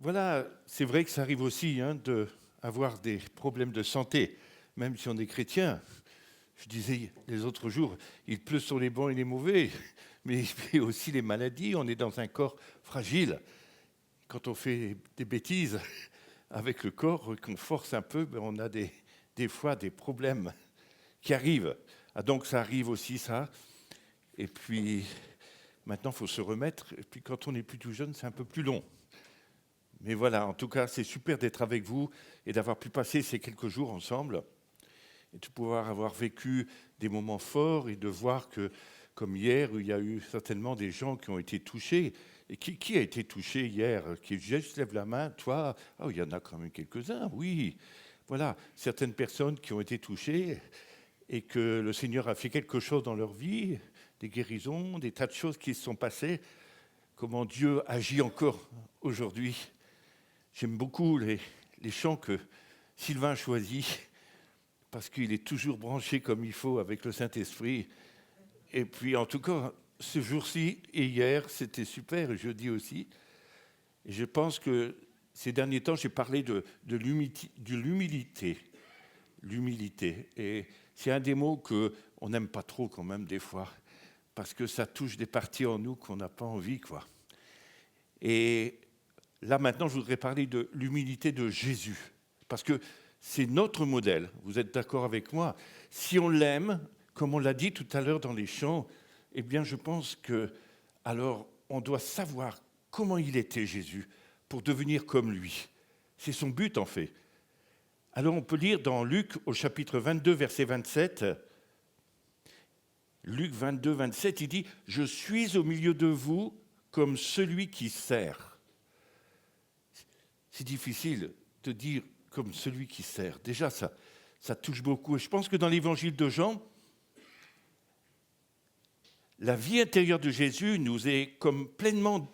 Voilà, c'est vrai que ça arrive aussi d'avoir des problèmes de santé, même si on est chrétien. Je disais les autres jours, il pleut sur les bons et les mauvais, mais il fait aussi les maladies. On est dans un corps fragile. Quand on fait des bêtises avec le corps, qu'on force un peu, on a des fois des problèmes qui arrivent. Ah, donc ça arrive aussi, ça. Et puis maintenant, il faut se remettre. Et puis quand on est plus tout jeune, c'est un peu plus long. Mais voilà, en tout cas, c'est super d'être avec vous et d'avoir pu passer ces quelques jours ensemble et de pouvoir avoir vécu des moments forts et de voir que, comme hier, où il y a eu certainement des gens qui ont été touchés. Et qui a été touché hier? Qui juste lève la main? Toi? Ah, il y en a quand même quelques-uns, oui. Voilà, certaines personnes qui ont été touchées et que le Seigneur a fait quelque chose dans leur vie, des guérisons, des tas de choses qui se sont passées. Comment Dieu agit encore aujourd'hui. J'aime beaucoup les chants que Sylvain choisit, parce qu'il est toujours branché comme il faut avec le Saint-Esprit. Et puis, en tout cas, ce jour-ci et hier, c'était super, et jeudi aussi. Et je pense que ces derniers temps, j'ai parlé de l'humilité. L'humilité. Et c'est un des mots qu'on n'aime pas trop quand même des fois, parce que ça touche des parties en nous qu'on n'a pas envie, quoi. Et là, maintenant, je voudrais parler de l'humilité de Jésus, parce que c'est notre modèle. Vous êtes d'accord avec moi? Si on l'aime, comme on l'a dit tout à l'heure dans les chants, eh bien, je pense que, alors, on doit savoir comment il était Jésus pour devenir comme lui. C'est son but, en fait. Alors, on peut lire dans Luc, au chapitre 22, verset 27, Luc 22, 27, il dit « Je suis au milieu de vous comme celui qui sert ». C'est difficile de dire comme celui qui sert. Déjà, ça touche beaucoup. Et je pense que dans l'évangile de Jean, la vie intérieure de Jésus nous est comme pleinement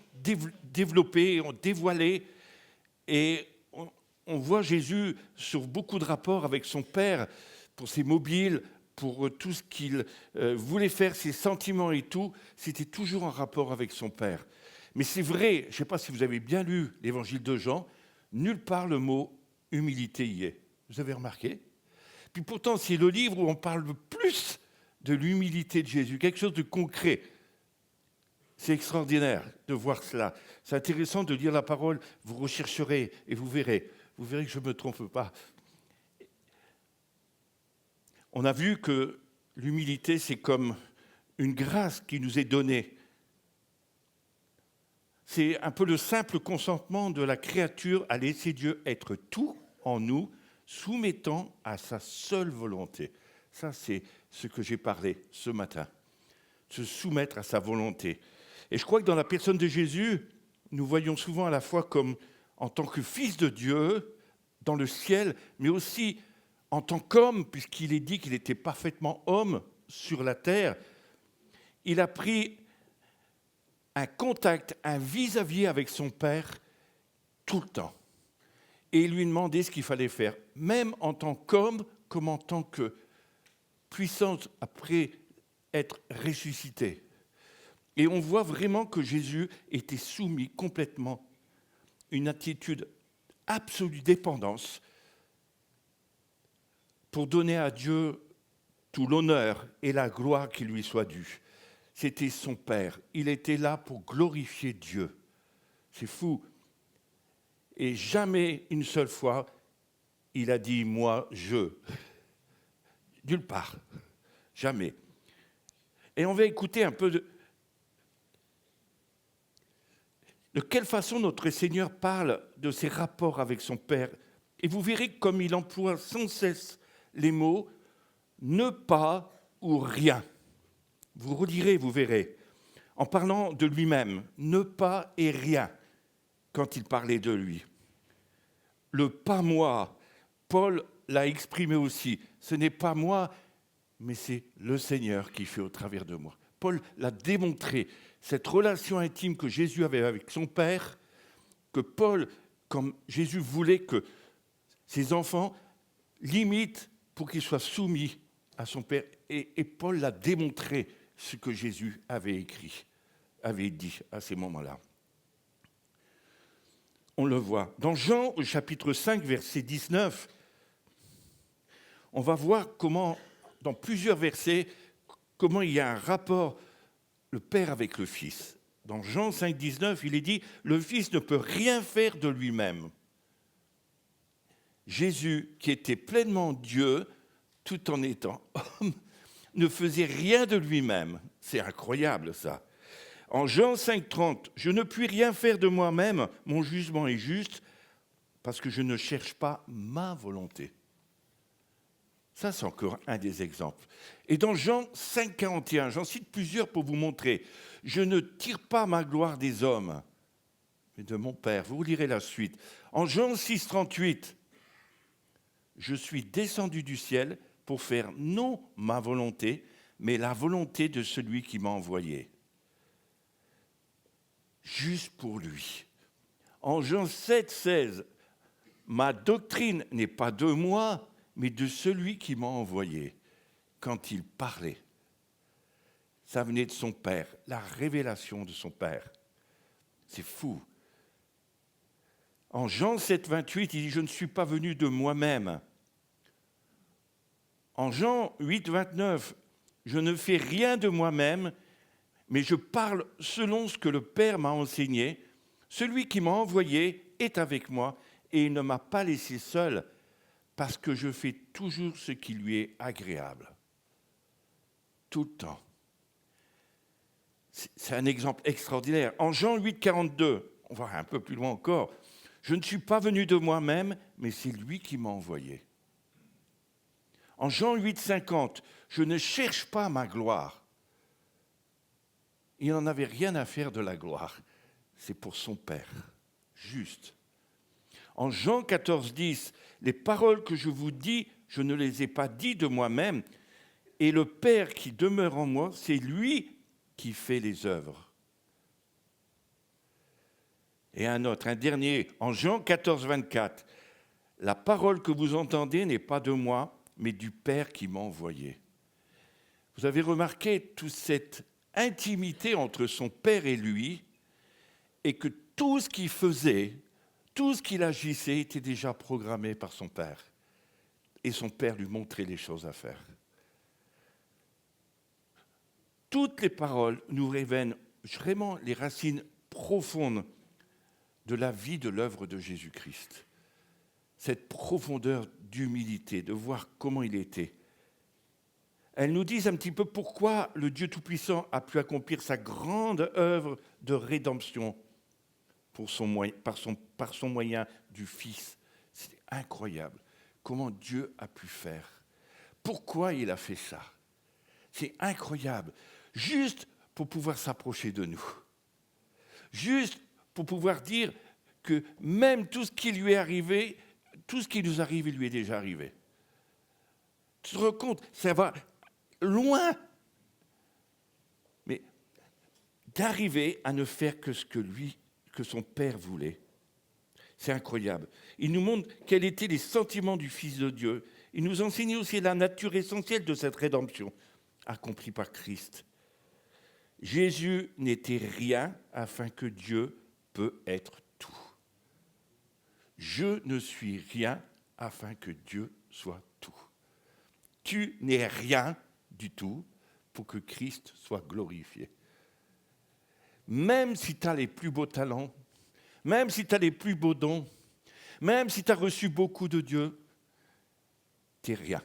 développée, dévoilée. Et on voit Jésus sur beaucoup de rapports avec son Père, pour ses mobiles, pour tout ce qu'il voulait faire, ses sentiments et tout. C'était toujours en rapport avec son Père. Mais c'est vrai, je ne sais pas si vous avez bien lu l'évangile de Jean, nulle part le mot humilité y est. Vous avez remarqué? Puis pourtant, c'est le livre où on parle le plus de l'humilité de Jésus, quelque chose de concret. C'est extraordinaire de voir cela. C'est intéressant de lire la parole, vous rechercherez et vous verrez. Vous verrez que je ne me trompe pas. On a vu que l'humilité, c'est comme une grâce qui nous est donnée. C'est un peu le simple consentement de la créature à laisser Dieu être tout en nous, soumettant à sa seule volonté. Ça, c'est ce que j'ai parlé ce matin. Se soumettre à sa volonté. Et je crois que dans la personne de Jésus, nous voyons souvent à la fois comme en tant que fils de Dieu dans le ciel, mais aussi en tant qu'homme, puisqu'il est dit qu'il était parfaitement homme sur la terre. Il a pris un contact, un vis-à-vis avec son Père tout le temps. Et il lui demandait ce qu'il fallait faire, même en tant qu'homme, comme en tant que puissance après être ressuscité. Et on voit vraiment que Jésus était soumis complètement, une attitude absolue dépendance pour donner à Dieu tout l'honneur et la gloire qui lui soit due. C'était son Père. Il était là pour glorifier Dieu. C'est fou. Et jamais une seule fois, il a dit « moi, je ». Nulle part. Jamais. Et on va écouter un peu de quelle façon notre Seigneur parle de ses rapports avec son Père. Et vous verrez comme il emploie sans cesse les mots « ne pas » ou « rien ». Vous relirez, vous verrez, en parlant de lui-même, « ne pas » et « rien » quand il parlait de lui. Le « pas moi », Paul l'a exprimé aussi. Ce n'est pas moi, mais c'est le Seigneur qui fait au travers de moi. Paul l'a démontré, cette relation intime que Jésus avait avec son Père, que Paul, comme Jésus voulait que ses enfants l'imitent pour qu'ils soient soumis à son Père. Et Paul l'a démontré, ce que Jésus avait écrit, avait dit à ces moments-là. on le voit. Dans Jean, au chapitre 5, verset 19, on va voir comment, dans plusieurs versets, comment il y a un rapport, le Père avec le Fils. Dans Jean 5, 19, il est dit « Le Fils ne peut rien faire de lui-même ». Jésus, qui était pleinement Dieu, tout en étant homme, ne faisait rien de lui-même. C'est incroyable, ça. En Jean 5, 30, « Je ne puis rien faire de moi-même, mon jugement est juste, parce que je ne cherche pas ma volonté. » Ça, c'est encore un des exemples. Et dans Jean 5, 41, j'en cite plusieurs pour vous montrer. « Je ne tire pas ma gloire des hommes, mais de mon Père. » Vous lirez la suite. En Jean 6, 38, « Je suis descendu du ciel pour faire non ma volonté, mais la volonté de celui qui m'a envoyé. » Juste pour lui. En Jean 7, 16, « Ma doctrine n'est pas de moi, mais de celui qui m'a envoyé. » Quand il parlait, ça venait de son Père, la révélation de son Père. C'est fou. En Jean 7, 28, il dit « Je ne suis pas venu de moi-même. » En Jean 8, 29, « Je ne fais rien de moi-même, mais je parle selon ce que le Père m'a enseigné. Celui qui m'a envoyé est avec moi et il ne m'a pas laissé seul parce que je fais toujours ce qui lui est agréable. » Tout le temps. C'est un exemple extraordinaire. En Jean 8, 42, on va un peu plus loin encore, « Je ne suis pas venu de moi-même, mais c'est lui qui m'a envoyé. » En Jean 8, 50, « Je ne cherche pas ma gloire. » Il n'en avait rien à faire de la gloire. C'est pour son Père. Juste. En Jean 14, 10, « Les paroles que je vous dis, je ne les ai pas dites de moi-même, et le Père qui demeure en moi, c'est lui qui fait les œuvres. » Et un dernier, en Jean 14, 24, « La parole que vous entendez n'est pas de moi, mais du Père qui m'a envoyé. » Vous avez remarqué toute cette intimité entre son Père et lui, et que tout ce qu'il faisait, tout ce qu'il agissait était déjà programmé par son Père. Et son Père lui montrait les choses à faire. Toutes les paroles nous révèlent vraiment les racines profondes de la vie, de l'œuvre de Jésus-Christ. Cette profondeur d'humilité, de voir comment il était. Elles nous disent un petit peu pourquoi le Dieu Tout-Puissant a pu accomplir sa grande œuvre de rédemption par son moyen du Fils. C'est incroyable comment Dieu a pu faire. Pourquoi il a fait ça? C'est incroyable. Juste pour pouvoir s'approcher de nous. Juste pour pouvoir dire que même tout ce qui lui est arrivé, tout ce qui nous arrive, il lui est déjà arrivé. Tu te rends compte, ça va loin. Mais d'arriver à ne faire que ce que son Père voulait. C'est incroyable. Il nous montre quels étaient les sentiments du Fils de Dieu. Il nous enseigne aussi la nature essentielle de cette rédemption, accomplie par Christ. Jésus n'était rien afin que Dieu peut être tout. Je ne suis rien afin que Dieu soit tout. Tu n'es rien du tout pour que Christ soit glorifié. Même si tu as les plus beaux talents, même si tu as les plus beaux dons, même si tu as reçu beaucoup de Dieu, tu n'es rien.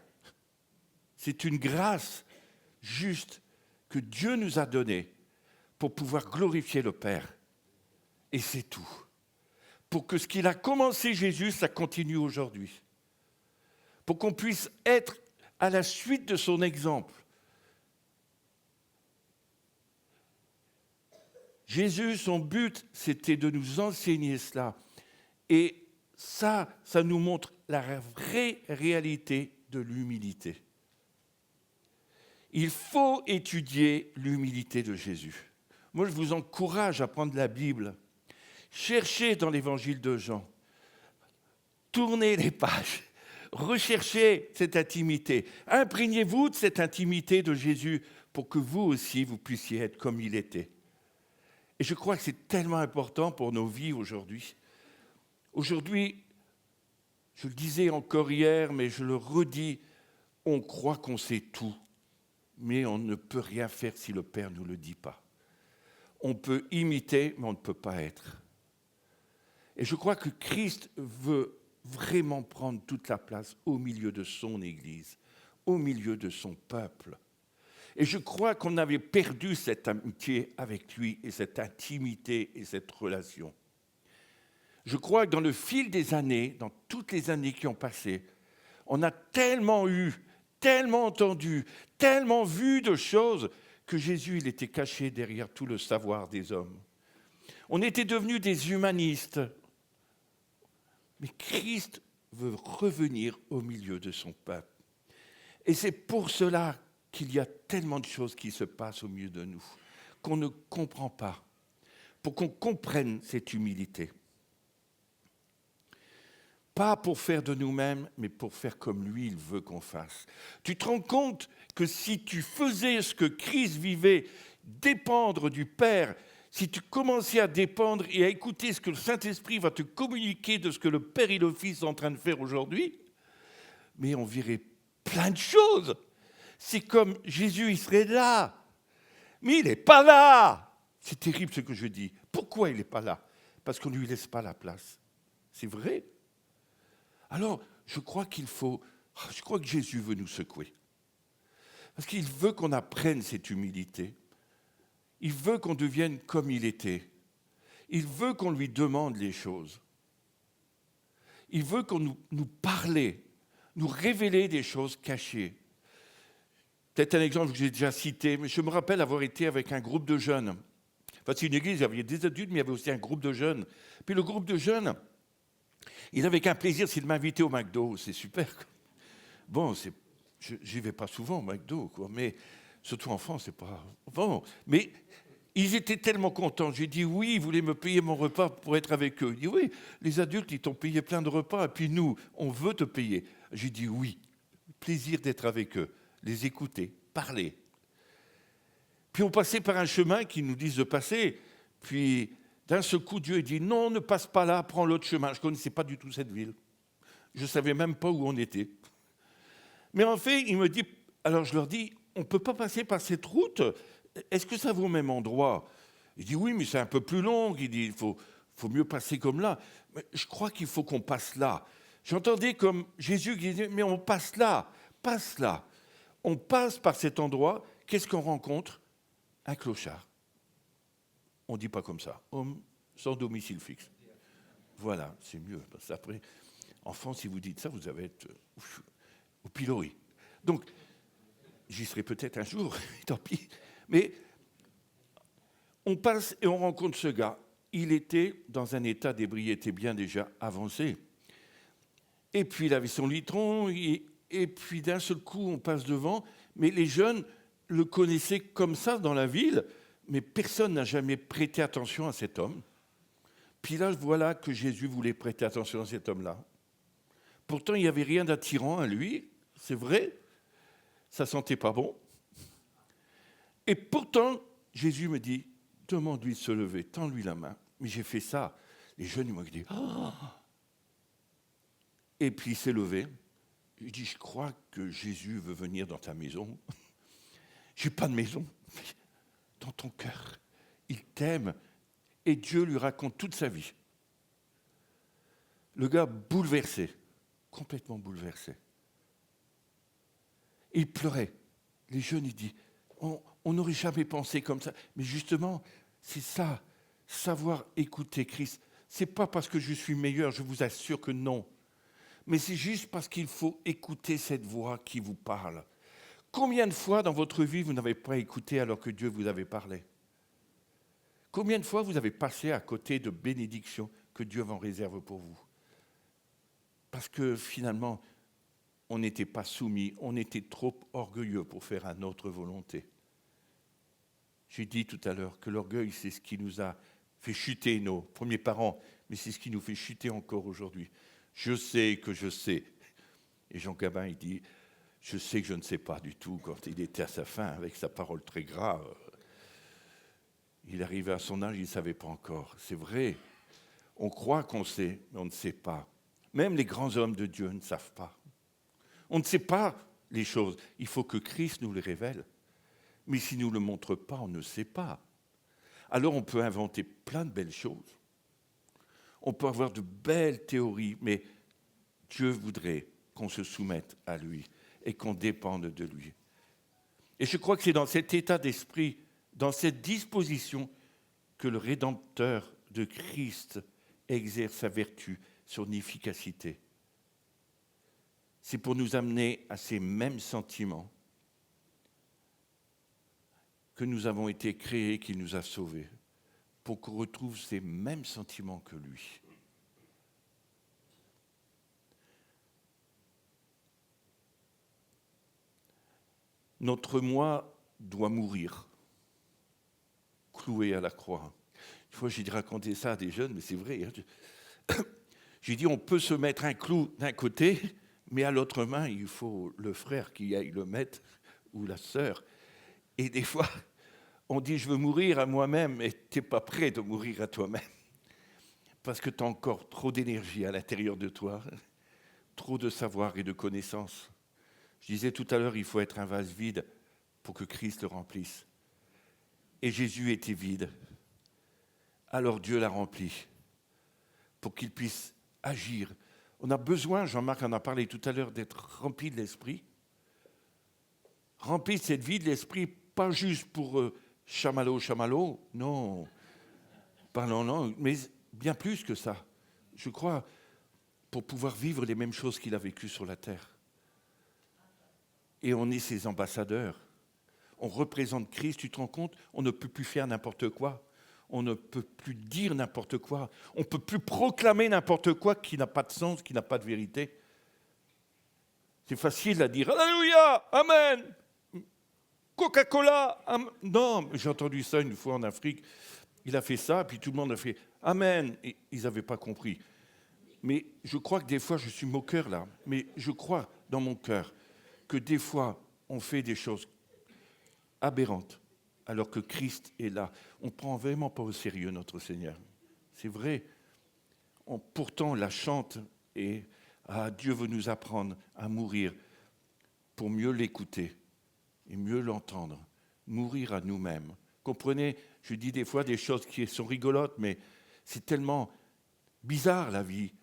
C'est une grâce juste que Dieu nous a donnée pour pouvoir glorifier le Père. Et c'est tout. Pour que ce qu'il a commencé Jésus, ça continue aujourd'hui. Pour qu'on puisse être à la suite de son exemple. Jésus, son but, c'était de nous enseigner cela. Et ça nous montre la vraie réalité de l'humilité. Il faut étudier l'humilité de Jésus. Moi, je vous encourage à prendre la Bible. Cherchez dans l'évangile de Jean. Tournez les pages. Recherchez cette intimité. Imprégnez-vous de cette intimité de Jésus pour que vous aussi, vous puissiez être comme il était. Et je crois que c'est tellement important pour nos vies aujourd'hui. Aujourd'hui, je le disais encore hier, mais je le redis, on croit qu'on sait tout, mais on ne peut rien faire si le Père ne nous le dit pas. On peut imiter, mais on ne peut pas être. Et je crois que Christ veut vraiment prendre toute la place au milieu de son Église, au milieu de son peuple. Et je crois qu'on avait perdu cette amitié avec lui et cette intimité et cette relation. Je crois que dans le fil des années, dans toutes les années qui ont passé, on a tellement eu, tellement entendu, tellement vu de choses que Jésus, il était caché derrière tout le savoir des hommes. On était devenus des humanistes. Mais Christ veut revenir au milieu de son peuple. Et c'est pour cela qu'il y a tellement de choses qui se passent au milieu de nous, qu'on ne comprend pas, pour qu'on comprenne cette humilité. Pas pour faire de nous-mêmes, mais pour faire comme lui, il veut qu'on fasse. Tu te rends compte que si tu faisais ce que Christ vivait, dépendre du Père, si tu commençais à dépendre et à écouter ce que le Saint-Esprit va te communiquer de ce que le Père et le Fils sont en train de faire aujourd'hui, mais on verrait plein de choses. C'est comme Jésus, il serait là. Mais il n'est pas là. C'est terrible ce que je dis. Pourquoi il n'est pas là? Parce qu'on ne lui laisse pas la place. C'est vrai. Alors, je crois que Jésus veut nous secouer. Parce qu'il veut qu'on apprenne cette humilité. Il veut qu'on devienne comme il était. Il veut qu'on lui demande les choses. Il veut qu'on nous parle, nous révéler des choses cachées. Peut-être un exemple que j'ai déjà cité, mais je me rappelle avoir été avec un groupe de jeunes. Enfin, c'est une église, il y avait des adultes, mais il y avait aussi un groupe de jeunes. Puis le groupe de jeunes, il n'avait qu'un plaisir, c'est de m'inviter au McDo. C'est super. Bon, j'y vais pas souvent au McDo, quoi, mais surtout en France, c'est pas... Bon, mais ils étaient tellement contents. J'ai dit oui, ils voulaient me payer mon repas pour être avec eux. Ils dit oui, les adultes, ils t'ont payé plein de repas, et puis nous, on veut te payer. J'ai dit oui, plaisir d'être avec eux, les écouter, parler. Puis on passait par un chemin qu'ils nous disent de passer, puis d'un seul coup, Dieu dit non, ne passe pas là, prends l'autre chemin. Je ne connaissais pas du tout cette ville. Je ne savais même pas où on était. Mais en fait, il me dit, alors je leur dis, on ne peut pas passer par cette route. Est-ce que ça vaut au même endroit? Il dit oui, mais c'est un peu plus long. Il dit, il faut mieux passer comme là. Mais je crois qu'il faut qu'on passe là. J'entendais comme Jésus qui disait, mais on passe là, passe là. On passe par cet endroit. Qu'est-ce qu'on rencontre? Un clochard. On ne dit pas comme ça. Homme sans domicile fixe. Voilà, c'est mieux. Parce qu'après, en France, si vous dites ça, vous allez être au pilori. Donc, j'y serai peut-être un jour, tant pis. Mais on passe et on rencontre ce gars. Il était dans un état d'ébriété bien déjà avancé. Et puis, il avait son litron. Et puis, d'un seul coup, on passe devant. Mais les jeunes le connaissaient comme ça dans la ville. Mais personne n'a jamais prêté attention à cet homme. Puis là, voilà que Jésus voulait prêter attention à cet homme-là. Pourtant, il n'y avait rien d'attirant à lui, c'est vrai. Ça sentait pas bon. Et pourtant, Jésus me dit, demande-lui de se lever, tends-lui la main. Mais j'ai fait ça. Les jeunes, ils m'ont dit, oh. Et puis il s'est levé. Il dit, je crois que Jésus veut venir dans ta maison. J'ai pas de maison. Dans ton cœur. Il t'aime. Et Dieu lui raconte toute sa vie. Le gars bouleversé, complètement bouleversé. Il pleurait. Les jeunes, ils disent, on n'aurait jamais pensé comme ça. Mais justement, c'est ça, savoir écouter Christ. Ce n'est pas parce que je suis meilleur, je vous assure que non. Mais c'est juste parce qu'il faut écouter cette voix qui vous parle. Combien de fois dans votre vie vous n'avez pas écouté alors que Dieu vous avait parlé? Combien de fois vous avez passé à côté de bénédictions que Dieu en réserve pour vous? Parce que finalement, on n'était pas soumis, on était trop orgueilleux pour faire à notre volonté. J'ai dit tout à l'heure que l'orgueil, c'est ce qui nous a fait chuter nos premiers parents, mais c'est ce qui nous fait chuter encore aujourd'hui. Je sais que je sais. Et Jean Gabin, il dit, je sais que je ne sais pas du tout, quand il était à sa fin, avec sa parole très grave. Il arrivait à son âge, il ne savait pas encore. C'est vrai. On croit qu'on sait, mais on ne sait pas. Même les grands hommes de Dieu ne savent pas. On ne sait pas les choses. Il faut que Christ nous les révèle. Mais s'il ne nous le montre pas, on ne sait pas. Alors on peut inventer plein de belles choses. On peut avoir de belles théories, mais Dieu voudrait qu'on se soumette à lui et qu'on dépende de lui. Et je crois que c'est dans cet état d'esprit, dans cette disposition, que le Rédempteur de Christ exerce sa vertu, son efficacité. C'est pour nous amener à ces mêmes sentiments que nous avons été créés, qu'il nous a sauvés, pour qu'on retrouve ces mêmes sentiments que lui. Notre moi doit mourir, cloué à la croix. Une fois, j'ai dû raconter ça à des jeunes, mais c'est vrai. J'ai dit, on peut se mettre un clou d'un côté, mais à l'autre main, il faut le frère qui aille le mettre, ou la sœur. Et des fois, on dit, je veux mourir à moi-même, et tu n'es pas prêt de mourir à toi-même. Parce que tu as encore trop d'énergie à l'intérieur de toi, trop de savoir et de connaissances. Je disais tout à l'heure, il faut être un vase vide pour que Christ le remplisse. Et Jésus était vide. Alors Dieu l'a rempli pour qu'il puisse agir. On a besoin, Jean-Marc en a parlé tout à l'heure, d'être rempli de l'esprit. Rempli de cette vie de l'esprit, pas juste pour chamallow, non. Parlons, non, mais bien plus que ça. Je crois, pour pouvoir vivre les mêmes choses qu'il a vécues sur la terre. Et on est ses ambassadeurs. On représente Christ, tu te rends compte? On ne peut plus faire n'importe quoi. On ne peut plus dire n'importe quoi. On ne peut plus proclamer n'importe quoi qui n'a pas de sens, qui n'a pas de vérité. C'est facile à dire « Alléluia, Amen, Coca-Cola, Amen. » Non, j'ai entendu ça une fois en Afrique. Il a fait ça, puis tout le monde a fait « Amen ». Et ils n'avaient pas compris. Mais je crois que des fois, je suis moqueur là, mais je crois dans mon cœur que des fois, on fait des choses aberrantes, alors que Christ est là. On ne prend vraiment pas au sérieux notre Seigneur. C'est vrai. Pourtant, on la chante et Dieu veut nous apprendre à mourir pour mieux l'écouter et mieux l'entendre. Mourir à nous-mêmes. Comprenez, je dis des fois des choses qui sont rigolotes, mais c'est tellement bizarre la vie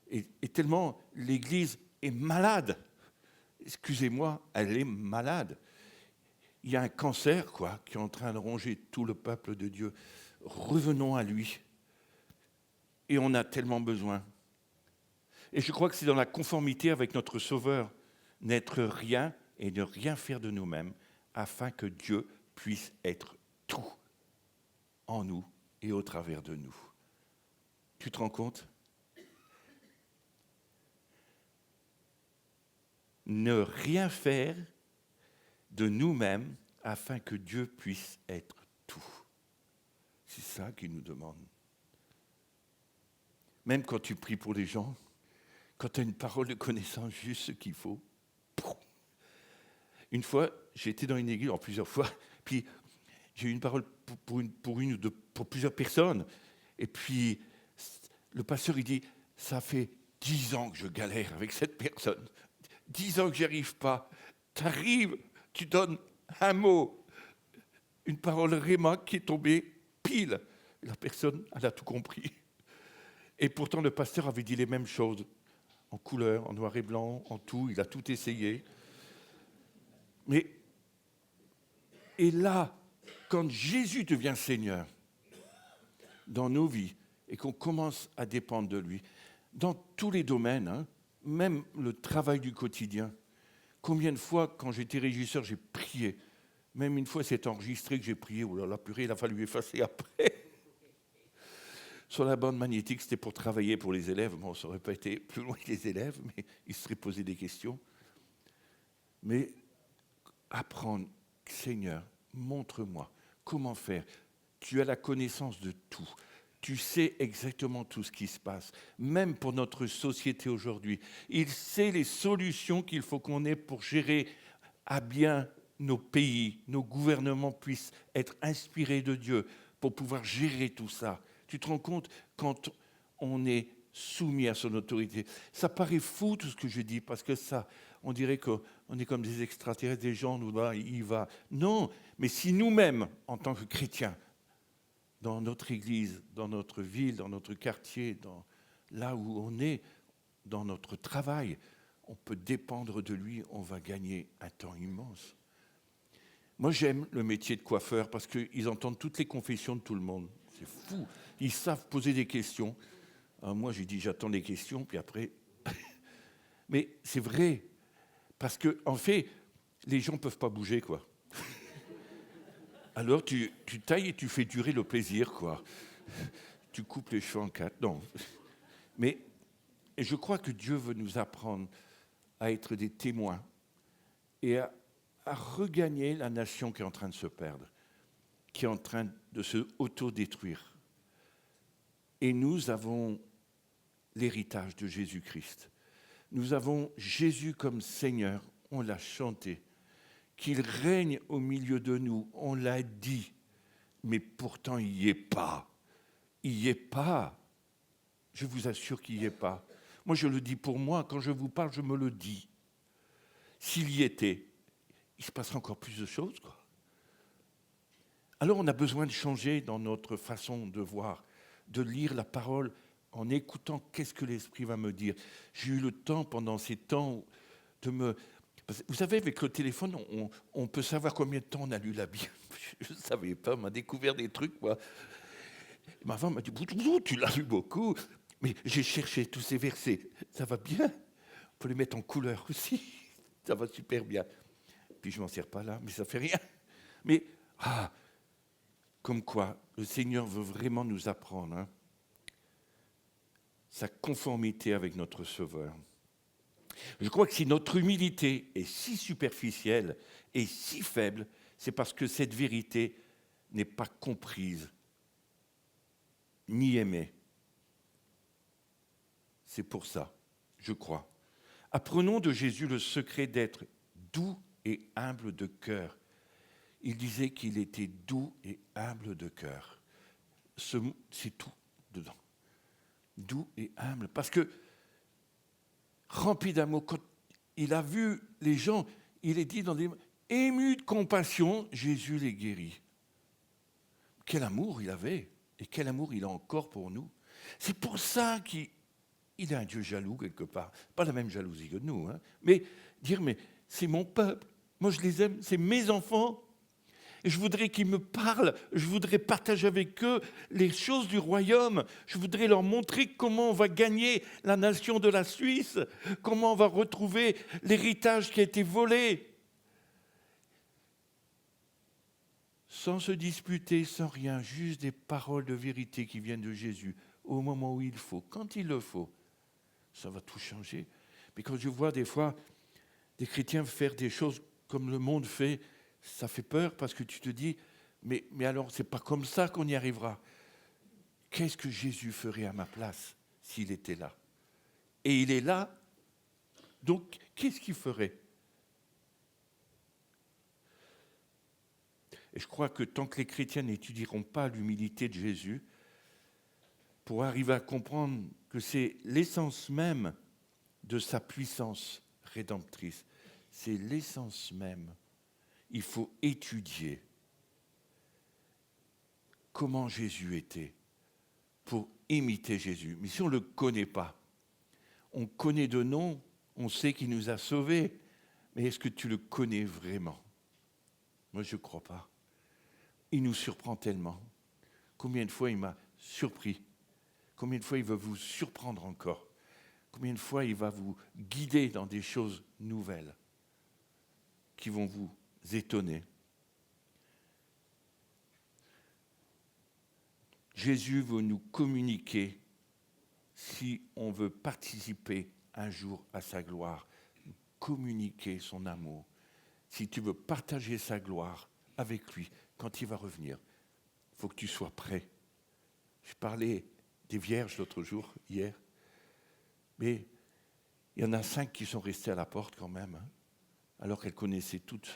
et tellement l'Église est malade. Excusez-moi, elle est malade. Il y a un cancer, qui est en train de ronger tout le peuple de Dieu. Revenons à lui. Et on a tellement besoin. Et je crois que c'est dans la conformité avec notre Sauveur, n'être rien et ne rien faire de nous-mêmes, afin que Dieu puisse être tout en nous et au travers de nous. Tu te rends compte? Ne rien faire de nous-mêmes afin que Dieu puisse être tout. C'est ça qu'il nous demande. Même quand tu pries pour les gens, quand tu as une parole de connaissance, juste ce qu'il faut. Une fois, j'ai été dans une église, plusieurs fois, puis j'ai eu une parole pour plusieurs personnes. Et puis, le pasteur, il dit, ça fait 10 ans que je galère avec cette personne. 10 ans que j'y arrive pas. Tu arrives, tu donnes un mot, une parole réma qui est tombée pile. La personne, elle a tout compris. Et pourtant, le pasteur avait dit les mêmes choses, en couleur, en noir et blanc, en tout. Il a tout essayé. Et là, quand Jésus devient Seigneur dans nos vies et qu'on commence à dépendre de lui, dans tous les domaines, même le travail du quotidien, combien de fois, quand j'étais régisseur, j'ai prié. Même une fois, c'est enregistré que j'ai prié. Oh là là, purée, il a fallu effacer après. Sur la bande magnétique, c'était pour travailler pour les élèves. Bon, ça n'aurait pas été plus loin que les élèves, mais ils se seraient posé des questions. Mais apprendre, Seigneur, montre-moi comment faire. Tu as la connaissance de tout. Tu sais exactement tout ce qui se passe, même pour notre société aujourd'hui. Il sait les solutions qu'il faut qu'on ait pour gérer à bien nos pays, nos gouvernements puissent être inspirés de Dieu pour pouvoir gérer tout ça. Tu te rends compte, quand on est soumis à son autorité. Ça paraît fou tout ce que je dis, parce que ça, on dirait qu'on est comme des extraterrestres, des gens, nous, là, il va. Non, mais si nous-mêmes, en tant que chrétiens, dans notre église, dans notre ville, dans notre quartier, là où on est, dans notre travail, on peut dépendre de lui, on va gagner un temps immense. Moi, j'aime le métier de coiffeur parce qu'ils entendent toutes les confessions de tout le monde. C'est fou. Ils savent poser des questions. Alors moi, j'ai dit, j'attends les questions, puis après... Mais c'est vrai, parce que en fait, les gens ne peuvent pas bouger, quoi. Alors, tu tailles et tu fais durer le plaisir, quoi. Tu coupes les cheveux en quatre. Non. Mais je crois que Dieu veut nous apprendre à être des témoins et à regagner la nation qui est en train de se perdre, qui est en train de se autodétruire. Et nous avons l'héritage de Jésus-Christ. Nous avons Jésus comme Seigneur, on l'a chanté. Qu'il règne au milieu de nous, on l'a dit, mais pourtant il n'y est pas. Il n'y est pas. Je vous assure qu'il n'y est pas. Moi, je le dis pour moi, quand je vous parle, je me le dis. S'il y était, il se passerait encore plus de choses, quoi. Alors, on a besoin de changer dans notre façon de voir, de lire la parole en écoutant qu'est-ce que l'Esprit va me dire. J'ai eu le temps, pendant ces temps, de me... Vous savez, avec le téléphone, on peut savoir combien de temps on a lu la Bible. Je ne savais pas, on m'a découvert des trucs, moi. Ma femme m'a dit, tu l'as lu beaucoup. Mais j'ai cherché tous ces versets. Ça va bien. On peut les mettre en couleur aussi. Ça va super bien. Puis je ne m'en sers pas là, mais ça ne fait rien. Mais, comme quoi, le Seigneur veut vraiment nous apprendre sa conformité avec notre Sauveur. Je crois que si notre humilité est si superficielle et si faible, c'est parce que cette vérité n'est pas comprise ni aimée. C'est pour ça, je crois. Apprenons de Jésus le secret d'être doux et humble de cœur. Il disait qu'il était doux et humble de cœur. C'est tout dedans. Doux et humble. Parce que, rempli d'amour, quand il a vu les gens, il est dit dans des mots, ému de compassion, Jésus les guérit. Quel amour il avait, et quel amour il a encore pour nous. C'est pour ça qu'il est un Dieu jaloux quelque part. Pas la même jalousie que nous, mais dire, mais c'est mon peuple, moi je les aime, c'est mes enfants. Et je voudrais qu'ils me parlent, je voudrais partager avec eux les choses du royaume. Je voudrais leur montrer comment on va gagner la nation de la Suisse, comment on va retrouver l'héritage qui a été volé. Sans se disputer, sans rien, juste des paroles de vérité qui viennent de Jésus, au moment où il faut, quand il le faut. Ça va tout changer. Mais quand je vois des fois des chrétiens faire des choses comme le monde fait, ça fait peur parce que tu te dis, mais alors c'est pas comme ça qu'on y arrivera. Qu'est-ce que Jésus ferait à ma place s'il était là? Et il est là, donc qu'est-ce qu'il ferait? Et je crois que tant que les chrétiens n'étudieront pas l'humilité de Jésus, pour arriver à comprendre que c'est l'essence même de sa puissance rédemptrice, c'est l'essence même. Il faut étudier comment Jésus était pour imiter Jésus. Mais si on ne le connaît pas, on connaît de nom, on sait qu'il nous a sauvés, mais est-ce que tu le connais vraiment? Moi, je ne crois pas. Il nous surprend tellement. Combien de fois il m'a surpris? Combien de fois il va vous surprendre encore? Combien de fois il va vous guider dans des choses nouvelles qui vont vous étonner? Jésus veut nous communiquer si on veut participer un jour à sa gloire, communiquer son amour. Si tu veux partager sa gloire avec lui quand il va revenir, il faut que tu sois prêt. Je parlais des vierges l'autre jour, hier, mais il y en a 5 qui sont restées à la porte quand même, alors qu'elles connaissaient toutes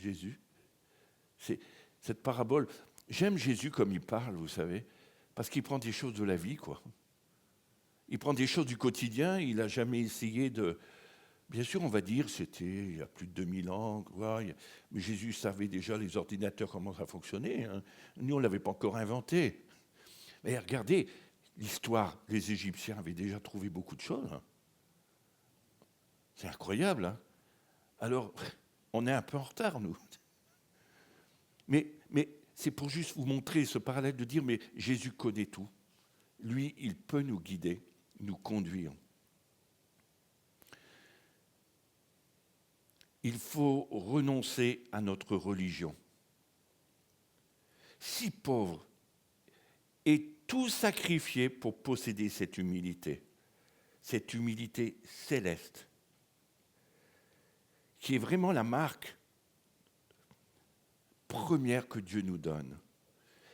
Jésus. C'est cette parabole. J'aime Jésus comme il parle, vous savez, parce qu'il prend des choses de la vie, quoi. Il prend des choses du quotidien, il n'a jamais essayé de... Bien sûr, on va dire, c'était il y a plus de 2000 ans, quoi, mais Jésus savait déjà les ordinateurs, comment ça fonctionnait. Hein. Nous, on ne l'avait pas encore inventé. Mais regardez, l'histoire, les Égyptiens avaient déjà trouvé beaucoup de choses. Hein. C'est incroyable. Hein. Alors, on est un peu en retard, nous. Mais c'est pour juste vous montrer ce parallèle de dire, mais Jésus connaît tout. Lui, il peut nous guider, nous conduire. Il faut renoncer à notre religion. Si pauvre, et tout sacrifier pour posséder cette humilité céleste, qui est vraiment la marque première que Dieu nous donne.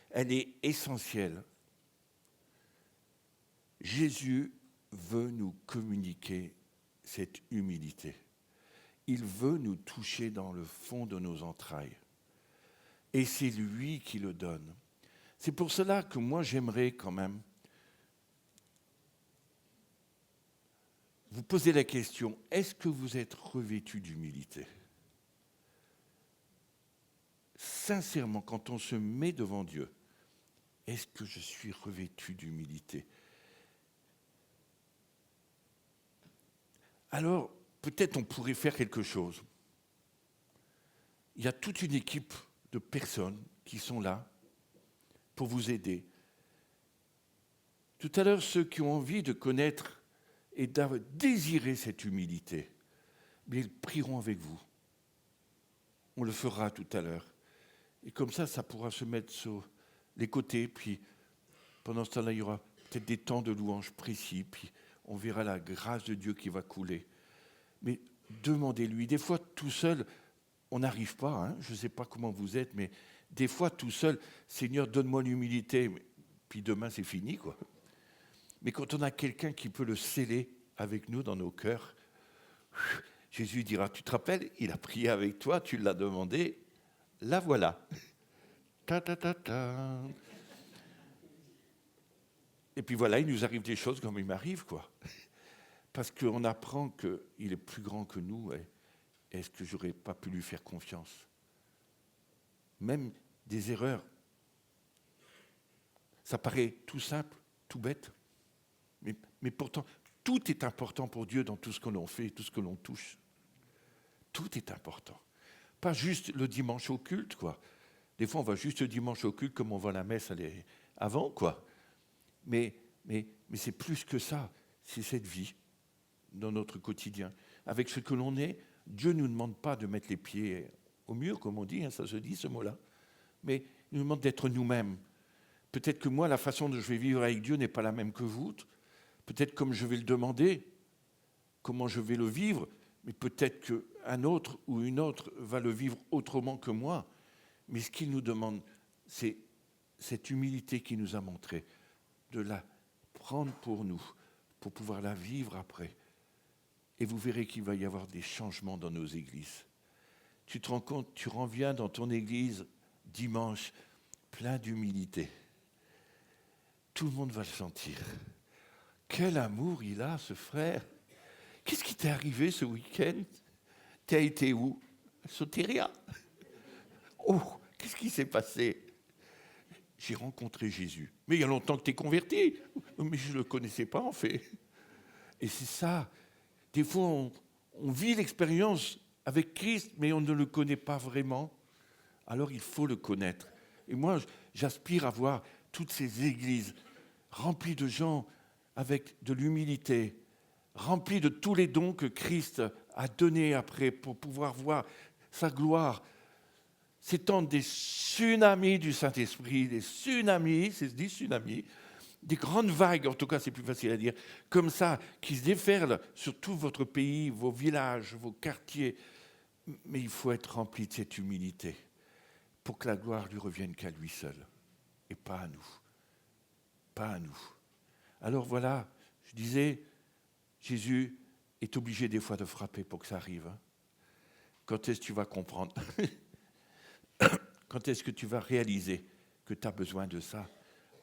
Elle est essentielle. Jésus veut nous communiquer cette humilité. Il veut nous toucher dans le fond de nos entrailles. Et c'est lui qui le donne. C'est pour cela que moi, j'aimerais quand même vous poser la question, est-ce que vous êtes revêtu d'humilité ? Sincèrement, quand on se met devant Dieu, est-ce que je suis revêtu d'humilité ? Alors, peut-être on pourrait faire quelque chose. Il y a toute une équipe de personnes qui sont là pour vous aider. Tout à l'heure, ceux qui ont envie de connaître et de désirer cette humilité, mais ils prieront avec vous. On le fera tout à l'heure. Et comme ça pourra se mettre sur les côtés, puis pendant ce temps-là, il y aura peut-être des temps de louange précis, puis on verra la grâce de Dieu qui va couler. Mais demandez-lui. Des fois, tout seul, on n'arrive pas. Hein, je ne sais pas comment vous êtes, mais des fois, tout seul, Seigneur, donne-moi l'humilité. Puis demain, c'est fini, quoi. Mais quand on a quelqu'un qui peut le sceller avec nous dans nos cœurs, Jésus dira, tu te rappelles, il a prié avec toi, tu l'as demandé, la voilà. Ta ta ta ta. Et puis voilà, il nous arrive des choses comme il m'arrive, quoi. Parce qu'on apprend qu'il est plus grand que nous. Est-ce que je n'aurais pas pu lui faire confiance ? Même des erreurs. Ça paraît tout simple, tout bête. Mais pourtant, tout est important pour Dieu dans tout ce que l'on fait, tout ce que l'on touche. Tout est important. Pas juste le dimanche au culte, quoi. Des fois, on va juste le dimanche au culte comme on va à la messe avant, quoi. Mais c'est plus que ça. C'est cette vie dans notre quotidien. Avec ce que l'on est, Dieu ne nous demande pas de mettre les pieds au mur, comme on dit, hein, ça se dit ce mot-là. Mais il nous demande d'être nous-mêmes. Peut-être que moi, la façon dont je vais vivre avec Dieu n'est pas la même que vous. Peut-être comme je vais le demander, comment je vais le vivre, mais peut-être qu'un autre ou une autre va le vivre autrement que moi. Mais ce qu'il nous demande, c'est cette humilité qu'il nous a montrée, de la prendre pour nous, pour pouvoir la vivre après. Et vous verrez qu'il va y avoir des changements dans nos églises. Tu te rends compte, tu reviens dans ton église dimanche, plein d'humilité. Tout le monde va le sentir. Quel amour il a, ce frère. Qu'est-ce qui t'est arrivé ce week-end ? Tu as été où ? À Soteria. Oh, qu'est-ce qui s'est passé ? J'ai rencontré Jésus. Mais il y a longtemps que tu es converti. Mais je ne le connaissais pas, en fait. Et c'est ça. Des fois, on vit l'expérience avec Christ, mais on ne le connaît pas vraiment. Alors, il faut le connaître. Et moi, j'aspire à voir toutes ces églises remplies de gens avec de l'humilité, remplies de tous les dons que Christ a donnés après pour pouvoir voir sa gloire. S'étendent des tsunamis du Saint-Esprit, des tsunamis, c'est dit tsunamis, des grandes vagues, en tout cas c'est plus facile à dire, comme ça, qui se déferlent sur tout votre pays, vos villages, vos quartiers. Mais il faut être rempli de cette humilité pour que la gloire lui revienne qu'à lui seul et pas à nous. Pas à nous. Alors voilà, je disais, Jésus est obligé des fois de frapper pour que ça arrive. Quand est-ce que tu vas comprendre ? Quand est-ce que tu vas réaliser que tu as besoin de ça ?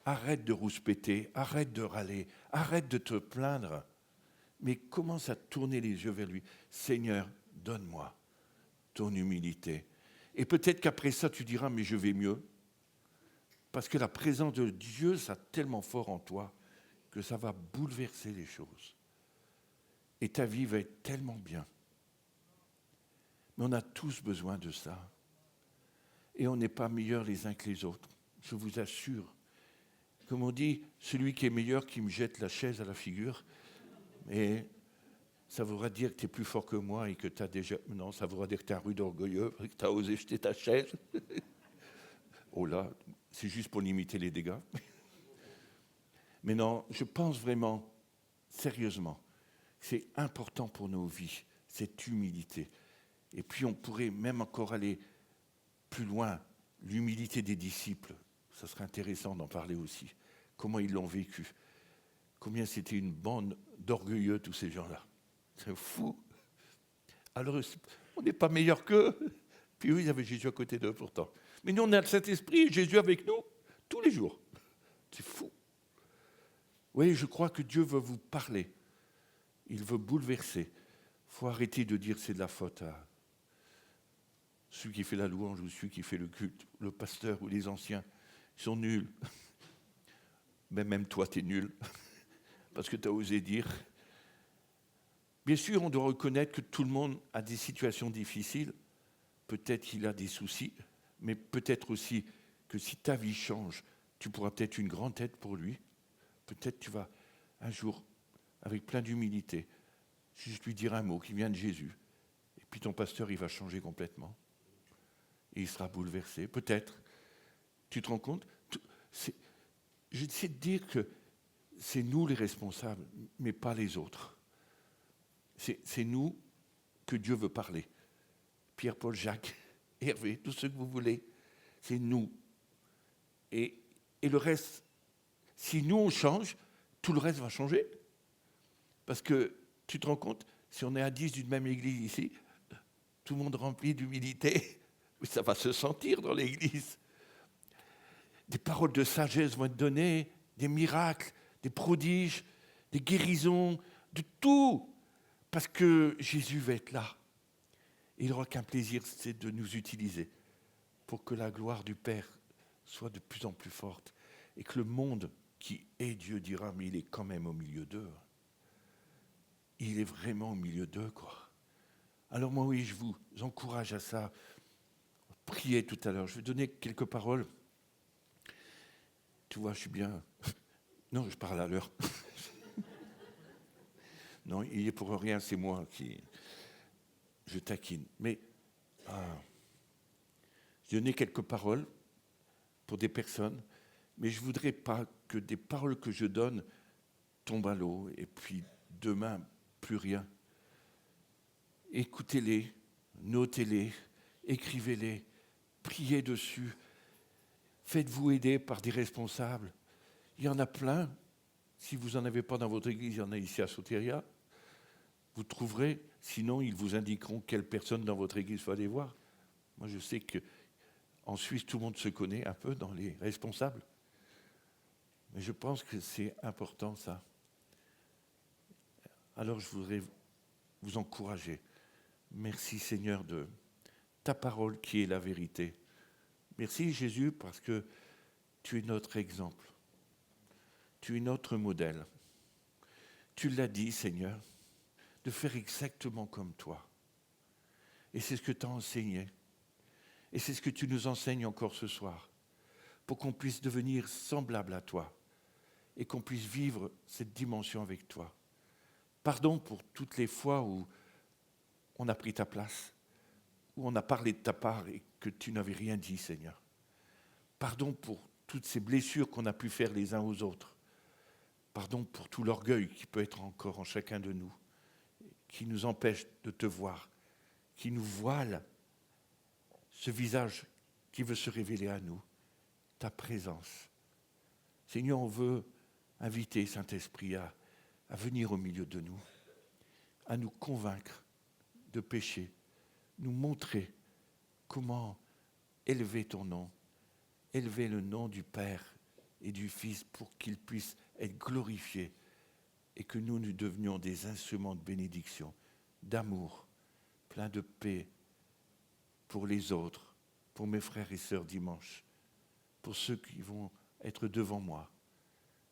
arrête de rouspéter, arrête de râler, arrête de te plaindre, mais commence à tourner les yeux vers lui. Seigneur, donne-moi ton humilité. Et peut-être qu'après ça, tu diras, mais je vais mieux. Parce que la présence de Dieu, ça tellement fort en toi que ça va bouleverser les choses. Et ta vie va être tellement bien. Mais on a tous besoin de ça. Et on n'est pas meilleurs les uns que les autres. Je vous assure. Comme on dit, celui qui est meilleur qui me jette la chaise à la figure. Et ça voudra dire que tu es plus fort que moi et que tu as déjà... Non, ça voudra dire que tu es un rude orgueilleux, que tu as osé jeter ta chaise. Oh là, c'est juste pour limiter les dégâts. Mais non, je pense vraiment, sérieusement, que c'est important pour nos vies, cette humilité. Et puis on pourrait même encore aller plus loin, l'humilité des disciples. Ça serait intéressant d'en parler aussi. Comment ils l'ont vécu. Combien c'était une bande d'orgueilleux, tous ces gens-là. C'est fou. Alors, on n'est pas meilleur qu'eux. Puis eux, ils avaient Jésus à côté d'eux pourtant. Mais nous, on a le Saint-Esprit et Jésus avec nous tous les jours. C'est fou. Oui, je crois que Dieu veut vous parler. Il veut bouleverser. Il faut arrêter de dire c'est de la faute à celui qui fait la louange ou celui qui fait le culte, le pasteur ou les anciens. Ils sont nuls. Mais même toi, tu es nul. Parce que tu as osé dire. Bien sûr, on doit reconnaître que tout le monde a des situations difficiles. Peut-être qu'il a des soucis, mais peut-être aussi que si ta vie change, tu pourras peut-être être une grande aide pour lui. Peut-être tu vas un jour, avec plein d'humilité, juste lui dire un mot qui vient de Jésus. Et puis ton pasteur, il va changer complètement. Et il sera bouleversé. Peut-être. Tu te rends compte? J'essaie de dire que c'est nous les responsables, mais pas les autres. C'est nous que Dieu veut parler. Pierre, Paul, Jacques, Hervé, tous ceux que vous voulez, c'est nous. Et le reste, si nous on change, tout le reste va changer. Parce que tu te rends compte, si on est à 10 d'une même église ici, tout le monde rempli d'humilité, ça va se sentir dans l'église. Des paroles de sagesse vont être données, des miracles, des prodiges, des guérisons, de tout. Parce que Jésus va être là. Et il n'aura qu'un plaisir, c'est de nous utiliser pour que la gloire du Père soit de plus en plus forte. Et que le monde qui est Dieu dira, mais il est quand même au milieu d'eux. Il est vraiment au milieu d'eux, quoi. Alors moi, oui, je vous encourage à ça. Priez tout à l'heure. Je vais donner quelques paroles. Tu vois, je suis bien... Non, je parle à l'heure. Non, il est pour rien, c'est moi qui... Je taquine. Mais je donnais quelques paroles pour des personnes, mais je ne voudrais pas que des paroles que je donne tombent à l'eau et puis demain, plus rien. Écoutez-les, notez-les, écrivez-les, priez dessus. Faites-vous aider par des responsables. Il y en a plein. Si vous n'en avez pas dans votre église, il y en a ici à Soteria. Vous trouverez, sinon ils vous indiqueront quelle personne dans votre église faut aller voir. Moi je sais qu'en Suisse, tout le monde se connaît un peu dans les responsables. Mais je pense que c'est important ça. Alors je voudrais vous encourager. Merci Seigneur de ta parole qui est la vérité. Merci Jésus parce que tu es notre exemple. Tu es notre modèle. Tu l'as dit Seigneur, de faire exactement comme toi. Et c'est ce que tu as enseigné. Et c'est ce que tu nous enseignes encore ce soir, pour qu'on puisse devenir semblable à toi et qu'on puisse vivre cette dimension avec toi. Pardon pour toutes les fois où on a pris ta place, où on a parlé de ta part et que tu n'avais rien dit, Seigneur. Pardon pour toutes ces blessures qu'on a pu faire les uns aux autres. Pardon pour tout l'orgueil qui peut être encore en chacun de nous, qui nous empêche de te voir, qui nous voile ce visage qui veut se révéler à nous, ta présence. Seigneur, on veut inviter Saint-Esprit à venir au milieu de nous, à nous convaincre de péché, nous montrer comment élever ton nom, élever le nom du Père et du Fils pour qu'il puisse être glorifié et que nous devenions des instruments de bénédiction, d'amour, plein de paix pour les autres, pour mes frères et sœurs dimanche, pour ceux qui vont être devant moi.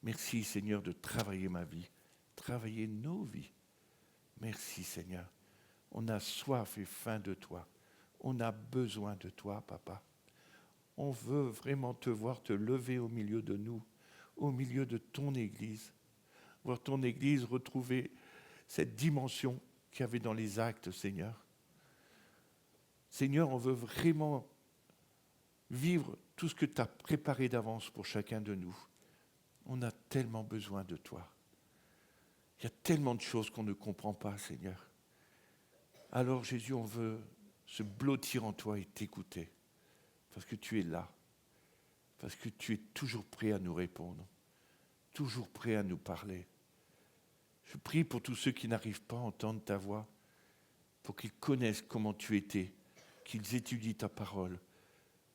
Merci Seigneur de travailler ma vie, travailler nos vies. Merci Seigneur. On a soif et faim de toi. On a besoin de toi, Papa. On veut vraiment te voir te lever au milieu de nous, au milieu de ton Église. Voir ton Église retrouver cette dimension qu'il y avait dans les actes, Seigneur. Seigneur, on veut vraiment vivre tout ce que tu as préparé d'avance pour chacun de nous. On a tellement besoin de toi. Il y a tellement de choses qu'on ne comprend pas, Seigneur. Alors, Jésus, on veut se blottir en toi et t'écouter. Parce que tu es là. Parce que tu es toujours prêt à nous répondre. Toujours prêt à nous parler. Je prie pour tous ceux qui n'arrivent pas à entendre ta voix, pour qu'ils connaissent comment tu étais, qu'ils étudient ta parole,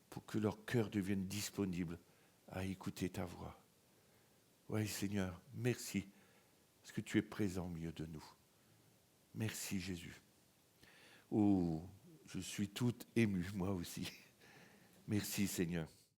pour que leur cœur devienne disponible à écouter ta voix. Oui, Seigneur, merci, parce que tu es présent au milieu de nous. Merci, Jésus. Oh, je suis toute émue, moi aussi. Merci, Seigneur.